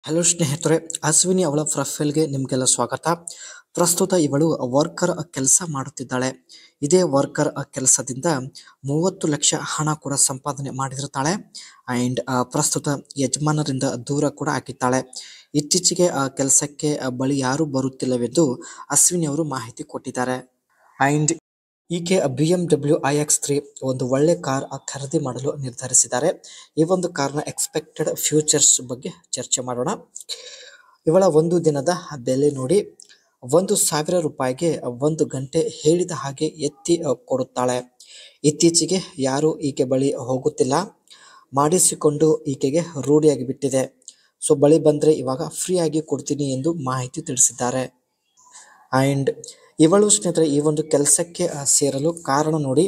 Hello ಸ್ನೇಹಿತರೆ, ಅಶ್ವಿನಿ ಅವಳ ಪ್ರೊಫೈಲ್ಗೆ ನಿಮಗೆಲ್ಲ ಸ್ವಾಗತ. ಪ್ರಸ್ತುತ ಇವಳು ವರ್ಕರ್ ಕೆಲಸ ಮಾಡುತ್ತಿದ್ದಾಳೆ. ಇದೇ ವರ್ಕರ್ ಕೆಲಸದಿಂದ 30 ಲಕ್ಷ ಹಣ ಕೂಡ ಸಂಪಾದನೆ ಮಾಡಿರ್ತಾಳೆ. ಆ್ಯಂಡ್ ಪ್ರಸ್ತುತ ಯಜಮಾನರಿಂದ ದೂರ ಕೂಡ ಆಗಿದ್ದಾಳೆ. ಇತ್ತೀಚೆಗೆ ಕೆಲಸಕ್ಕೆ ಬಳಿ ಯಾರೂ ಬರುತ್ತಿಲ್ಲವೆಂದು ಅಶ್ವಿನಿ ಅವರು ಮಾಹಿತಿ ಕೊಟ್ಟಿದ್ದಾರೆ. ಆ್ಯಂಡ್ ಈಕೆ BMW iX3 ಒಂದು ಒಳ್ಳೆ ಕಾರ್ ಖರೀದಿ ಮಾಡಲು ನಿರ್ಧರಿಸಿದ್ದಾರೆ. ಈ ಒಂದು ಕಾರ್ನ ಎಕ್ಸ್ಪೆಕ್ಟೆಡ್ ಫ್ಯೂಚರ್ಸ್ ಬಗ್ಗೆ ಚರ್ಚೆ ಮಾಡೋಣ. ಇವಳ ಒಂದು ದಿನದ ಬೆಲೆ ನೋಡಿ, 1,000 ರೂಪಾಯಿಗೆ 1 ಗಂಟೆ ಹೇಳಿದ ಹಾಗೆ ಎತ್ತಿ ಕೊಡುತ್ತಾಳೆ. ಇತ್ತೀಚೆಗೆ ಯಾರೂ ಈಕೆ ಬಳಿ ಹೋಗುತ್ತಿಲ್ಲ, ಮಾಡಿಸಿಕೊಂಡು ಈಕೆಗೆ ರೂಢಿಯಾಗಿ ಬಿಟ್ಟಿದೆ. ಸೊ ಬಳಿ ಬಂದರೆ ಇವಾಗ ಫ್ರೀ ಆಗಿ ಕೊಡ್ತೀನಿ ಎಂದು ಮಾಹಿತಿ ತಿಳಿಸಿದ್ದಾರೆ. ಆ್ಯಂಡ್ ಇವಳು ಸ್ನೇಹಿತರೆ ಈ ಒಂದು ಕೆಲಸಕ್ಕೆ ಸೇರಲು ಕಾರಣ ನೋಡಿ,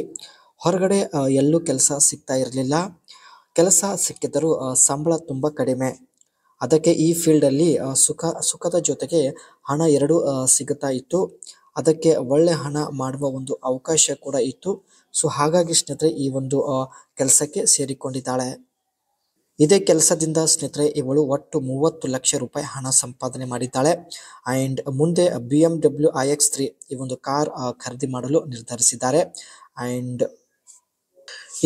ಹೊರಗಡೆ ಎಲ್ಲೂ ಕೆಲಸ ಸಿಗ್ತಾ ಇರಲಿಲ್ಲ. ಕೆಲಸ ಸಿಕ್ಕಿದ್ದರೂ ಸಂಬಳ ತುಂಬ ಕಡಿಮೆ. ಅದಕ್ಕೆ ಈ ಫೀಲ್ಡಲ್ಲಿ ಸುಖದ ಜೊತೆಗೆ ಹಣ ಎರಡೂ ಸಿಗುತ್ತಾ ಇತ್ತು. ಅದಕ್ಕೆ ಒಳ್ಳೆ ಹಣ ಮಾಡುವ ಒಂದು ಅವಕಾಶ ಕೂಡ ಇತ್ತು. ಸೊ ಹಾಗಾಗಿ ಸ್ನೇಹಿತರೆ ಈ ಒಂದು ಕೆಲಸಕ್ಕೆ ಸೇರಿಕೊಂಡಿದ್ದಾಳೆ. ಇದೇ ಕೆಲಸದಿಂದ ಸ್ನೇಹಿತರೆ ಇವಳು ಒಟ್ಟು 30 ಲಕ್ಷ ರೂಪಾಯಿ ಹಣ ಸಂಪಾದನೆ ಮಾಡಿದ್ದಾಳೆ. ಆ್ಯಂಡ್ ಮುಂದೆ BMW iX3 ಈ ಒಂದು ಕಾರ್ ಖರೀದಿ ಮಾಡಲು ನಿರ್ಧರಿಸಿದ್ದಾರೆ. ಆ್ಯಂಡ್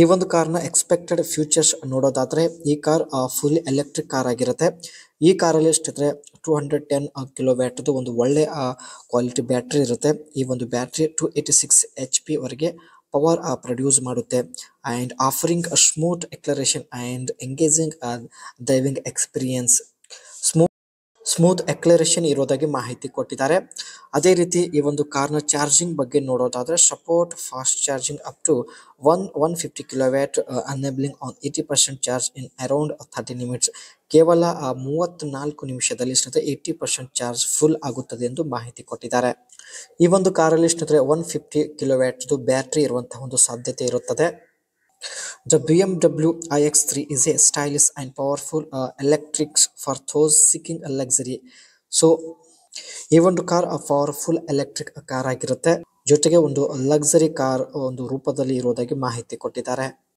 ಈ ಒಂದು ಕಾರ್ನ ಎಕ್ಸ್ಪೆಕ್ಟೆಡ್ ಫ್ಯೂಚರ್ಸ್ ನೋಡೋದಾದರೆ, ಈ ಕಾರ್ ಫುಲ್ ಎಲೆಕ್ಟ್ರಿಕ್ ಕಾರ್ ಆಗಿರುತ್ತೆ. ಈ ಕಾರಲ್ಲಿ ಸ್ನೇಹಿತರೆ 210 ಕಿಲೋವ್ಯಾಟ್ದು ಒಂದು ಒಳ್ಳೆ ಕ್ವಾಲಿಟಿ ಬ್ಯಾಟ್ರಿ ಇರುತ್ತೆ. ಈ ಒಂದು ಬ್ಯಾಟ್ರಿ 286 HP ವರೆಗೆ ಪವರ್ ಪ್ರೊಡ್ಯೂಸ್ ಮಾಡುತ್ತೆ. And offering smooth acceleration and engaging driving experience. Smooth acceleration ಇರೋದಾಗಿ ಮಾಹಿತಿ ಕೊಟ್ಟಿದ್ದಾರೆ. ಅದೇ ರೀತಿ ಈ ಒಂದು ಕಾರ್ನ ಚಾರ್ಜಿಂಗ್ ಬಗ್ಗೆ ನೋಡೋದಾದರೆ, support fast charging up to 150 kilowatt enabling on 80% charge in around 30 minutes. ಕೇವಲ 34 ನಿಮಿಷದಲ್ಲಿ ಸ್ನೇಹಿತರೆ 80% ಚಾರ್ಜ್ ಫುಲ್ ಆಗುತ್ತದೆ ಎಂದು ಮಾಹಿತಿ ಕೊಟ್ಟಿದ್ದಾರೆ. ಈ ಒಂದು ಕಾರಲ್ಲಿ ಸ್ನೇಹಿತರೆ 150 ಕಿಲೋವ್ಯಾಟ್ದು ಬ್ಯಾಟ್ರಿ ಇರುವಂತಹ ಒಂದು ಸಾಧ್ಯತೆ ಇರುತ್ತದೆ. The BMW iX3 is a stylish and powerful electric for those seeking a luxury. So ಈ ಒಂದು ಕಾರ್ ಪವರ್ಫುಲ್ ಎಲೆಕ್ಟ್ರಿಕ್ ಕಾರ್ ಆಗಿರುತ್ತೆ. ಜೊತೆಗೆ ಒಂದು ಲಕ್ಸರಿ ಕಾರ್ ಒಂದು ರೂಪದಲ್ಲಿ ಇರೋದಾಗಿ ಮಾಹಿತಿ ಕೊಟ್ಟಿದ್ದಾರೆ.